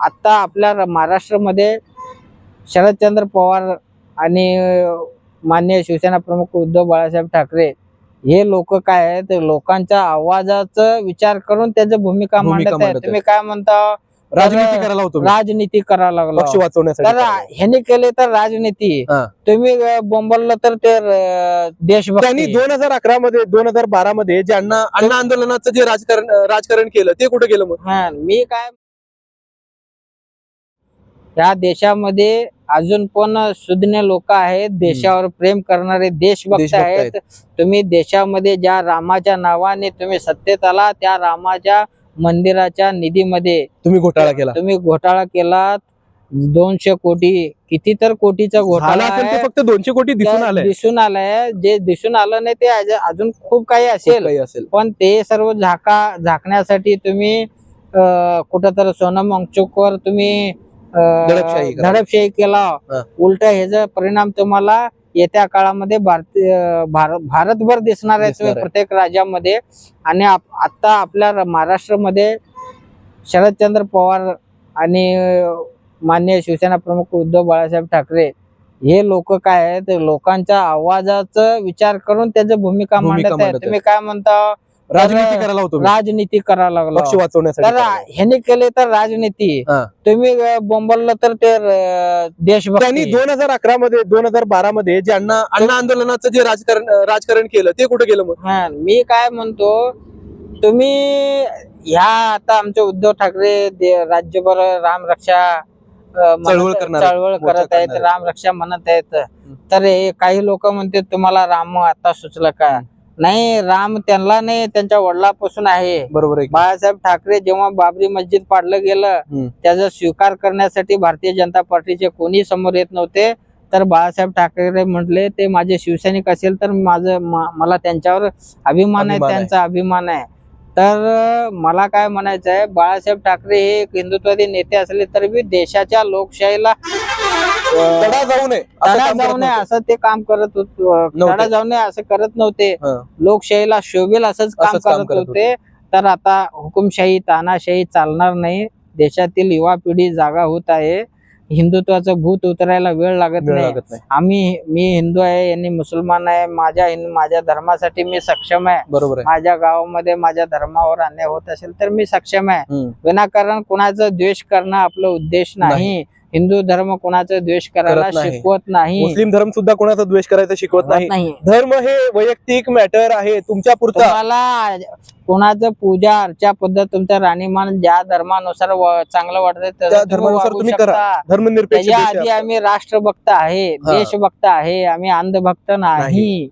आता आपल्या महाराष्ट्रामध्ये शरदचंद्र पवार आणि माननीय शिवसेना प्रमुख उद्धव बाळासाहेब ठाकरे हे लोक काय आहेत, लोकांच्या आवाजाचा विचार करून त्याची भूमिका मांडत आहेत. तुम्ही काय म्हणता, राजनीती करायला होतो, राजनीती करायला लागला पक्ष वाचवण्यासाठी. तर ह्याने केले तर राजनीती, तुम्ही बोंबललं तर ते देशभक्ती. त्यांनी 2011 मध्ये 2012 मध्ये ज्यांना अण्णा आंदोलनाचं जे राजकारण केलं ते कुठे गेलं मग? मी काय, या देशामध्ये अजून पण सुज्ञ लोक आहेत, देशावर प्रेम करणारे देशभक्त आहेत. तुम्ही देशामध्ये ज्या रामाच्या नावाने तुम्ही सत्तेत आला, त्या रामाच्या मंदिराच्या निधीमध्ये तुम्ही घोटाळा केलात. 200 कोटी, किती तर कोटीचा घोटाळा असेल, ते फक्त 200 कोटी दिसून आलंय. जे दिसून आलं नाही ते अजून खूप काही असेल, पण ते सर्व झाकण्यासाठी तुम्ही कुठंतरी सोनम वांगचुकवर तुम्ही दडपशाही केला. उलट ह्याचा परिणाम तुम्हाला येत्या काळामध्ये भारतभर दिसणार आहे, प्रत्येक राज्यामध्ये. आणि आता आपल्या महाराष्ट्रामध्ये शरदचंद्र पवार आणि माननीय शिवसेना प्रमुख उद्धव बाळासाहेब ठाकरे हे लोक काय आहेत, लोकांच्या आवाजाचा विचार करून त्याची भूमिका मांडत आहेत. तुम्ही काय म्हणता, राजनीती करायला लागला, पक्ष वाचवण्यासाठी. तर ह्याने केले तर राजनीती, तुम्ही बोंबललं तर ते देशभक्ती. त्यांनी 2011 मध्ये 2012 मध्ये ज्यांना अण्णा आंदोलनाचं जे राजकारण केलं ते कुठे गेलं मग? मी काय म्हणतो, तुम्ही ह्या आता आमचे उद्धव ठाकरे राज्यभर रामरक्षा चळवळ करत आहेत, रामरक्षा म्हणत आहेत. तर काही लोक म्हणते तुम्हाला राम आता सुचलं का? नाही, राम त्यांना नाही, त्यांच्या वडिलांपासून आहे. बरोबर आहे. बाळासाहेब ठाकरे जेव्हा बाबरी मस्जिद पाडलं गेलं, त्याचा स्वीकार करण्यासाठी भारतीय जनता पार्टीचे कोणी समोर येत नव्हते. तर बाळासाहेब ठाकरे म्हटले ते माझे शिवसैनिक असेल तर मला त्यांच्यावर अभिमान आहे, त्यांचा अभिमान आहे. तर मला काय म्हणायचं आहे, बाळासाहेब ठाकरे हे एक हिंदुत्ववादी नेते असले तरी बी देशाच्या लोकशाहीला तडा जाऊ नये असं ते काम करत होते. तडा जाऊ नये असं करत नव्हते, लोकशाहीला शोभेल असंच काम करत होते. तर आता हुकुमशाही, तानाशाही चालणार नाही. देशातील युवा पिढी जागा होत आहे. हिंदुत्वाचं भूत उतरायला वेळ लागत नाही. मी हिंदू आहे, यांनी मुसलमान आहे. माझ्या धर्मासाठी मी सक्षम आहे. बरोबर आहे. माझ्या गावामध्ये माझ्या धर्मावर अन्याय होत असेल तर मी सक्षम आहे. विनाकारण कुणाचा द्वेष करणं आपला उद्देश नाही. हिंदू धर्म कोणाचा द्वेष करायला शिकवत नाही. मुस्लिम धर्म सुद्धा कोणाचा द्वेष करायचा शिकवत नाही. धर्म हे वैयक्तिक मॅटर आहे, तुमच्या पुरता. तुम्हाला कोणाचं पूजा अर्चा पद्धत, तुमच्या राणीमान ज्या धर्मानुसार चांगलं वाटतंय त्या धर्मानुसार तुम्ही करा. धर्मनिरपेक्ष आधी आम्ही राष्ट्रभक्त आहे, देशभक्त आहे, आम्ही अंधभक्त नाही.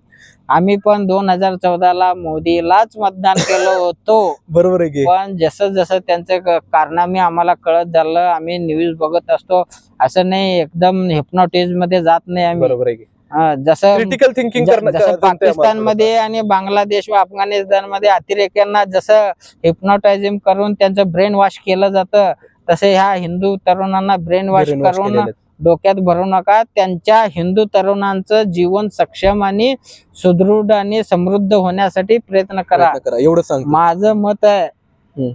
आम्ही पण 2014ला मोदीलाच मतदान केलं होतं. बरोबर आहे. पण जसं जसं त्यांचं कारनामे आम्हाला कळत झालं, आम्ही न्यूज बघत असतो. असं नाही एकदम हिप्नोटिझम मध्ये जात नाही आम्ही. बरोबर आहे. जसं क्रिटिकल थिंकिंग पाकिस्तान मध्ये आणि बांगलादेश व अफगाणिस्तान मध्ये अतिरेक्यांना जसं हिप्नोटायझम करून त्यांचं ब्रेन वॉश केलं जातं, तसे ह्या हिंदू तरुणांना ब्रेन वॉश करून डोक्यात भरू नका. त्यांच्या हिंदू तरुणांचं जीवन सक्षम आणि सुदृढ आणि समृद्ध होण्यासाठी प्रयत्न करा. एवढं सांग. माझं मत आहे,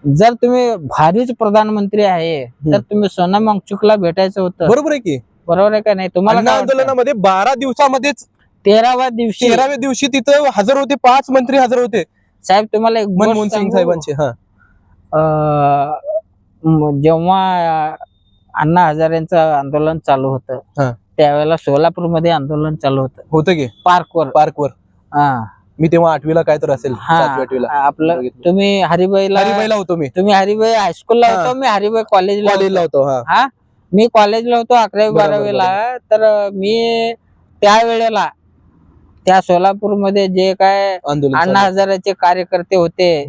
जर तुम्ही भारीच प्रधानमंत्री आहे तर तुम्ही सोनम वांगचुकला भेटायचं होतं. बरोबर आहे की, बरोबर आहे का नाही? तुम्हाला आंदोलनामध्ये 12 दिवसामध्येच 13व्या दिवशी तिथं हजर होते, 5 मंत्री हजर होते. साहेब तुम्हाला एक मनमोहन सिंग साहेबांचे. जेव्हा अण्णा हजारेंचं आंदोलन चालू होतं त्यावेळेला सोलापूरमध्ये आंदोलन चालू होतं की पार्कवर. मी तेव्हा 8वीला काय तर असेल, 7वी-8वीला. आपलं तुम्ही हरिबाईला होतो. तुम्ही हरिबाई हायस्कूलला होतो, मी हरिबाई कॉलेजला होतो. मी कॉलेजला होतो 11वी-12वीला. तर मी त्यावेळेला त्या सोलापूरमध्ये जे काय अण्णा हजारेचे कार्यकर्ते होते,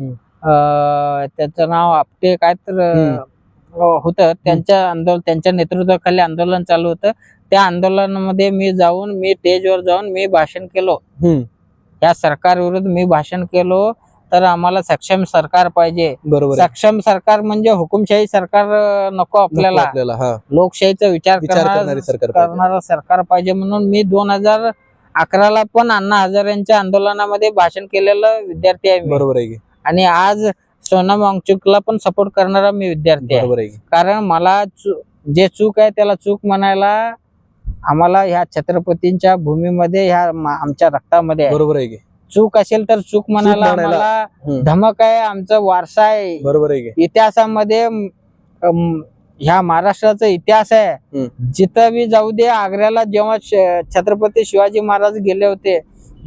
त्याचं नाव आपटे काय तर होतं, त्यांच्या नेतृत्वाखाली आंदोलन चालू होतं. त्या आंदोलनामध्ये मी स्टेजवर जाऊन मी भाषण केलो. या सरकारविरुद्ध मी भाषण केलो. तर आम्हाला सक्षम सरकार पाहिजे. सक्षम सरकार म्हणजे हुकुमशाही सरकार नको आपल्याला, लोकशाहीचा विचार करणारं सरकार पाहिजे. म्हणून मी 2011ला पण अण्णा हजारेंच्या आंदोलनामध्ये भाषण केलेलं विद्यार्थी आहे. बरोबर आहे. आणि आज सोनम वांगचुकला पण सपोर्ट करणारा मी विद्यार्थी आहे. बरोबर आहे. कारण मला जे चूक आहे त्याला चूक म्हणायला आम्हाला ह्या छत्रपतींच्या भूमीमध्ये ह्या आमच्या रक्तामध्ये आहे. बरोबर आहे की. चूक असेल तर चूक म्हणायला म्हणायला. आम्हाला धमक आहे. आमचं वारसा आहे. बरोबर आहे की. इतिहासामध्ये ह्या महाराष्ट्राचा इतिहास आहे. जिथं बी जाऊ दे, आग्र्याला जेव्हा छत्रपती शिवाजी महाराज गेले होते,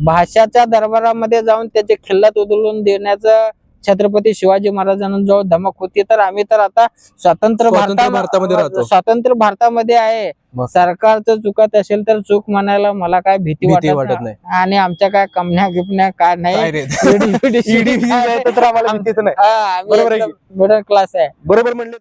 भाषाच्या दरबारामध्ये जाऊन त्याचे खिल्लात उधळून देण्याचं छत्रपती शिवाजी महाराजांना जो धमक होती, तर आम्ही तर आता स्वतंत्र भारतामध्ये राहतो. स्वतंत्र भारतामध्ये आहे. सरकारचं चुकत असेल तर चूक म्हणायला मला काय भीती वाटत नाही. आणि आमच्या काय कमण्या गिपण्या काय नाही. आम्हाला भीतीच नाही. बरोबर आहे की. मिडल क्लास आहे. बरोबर म्हणले.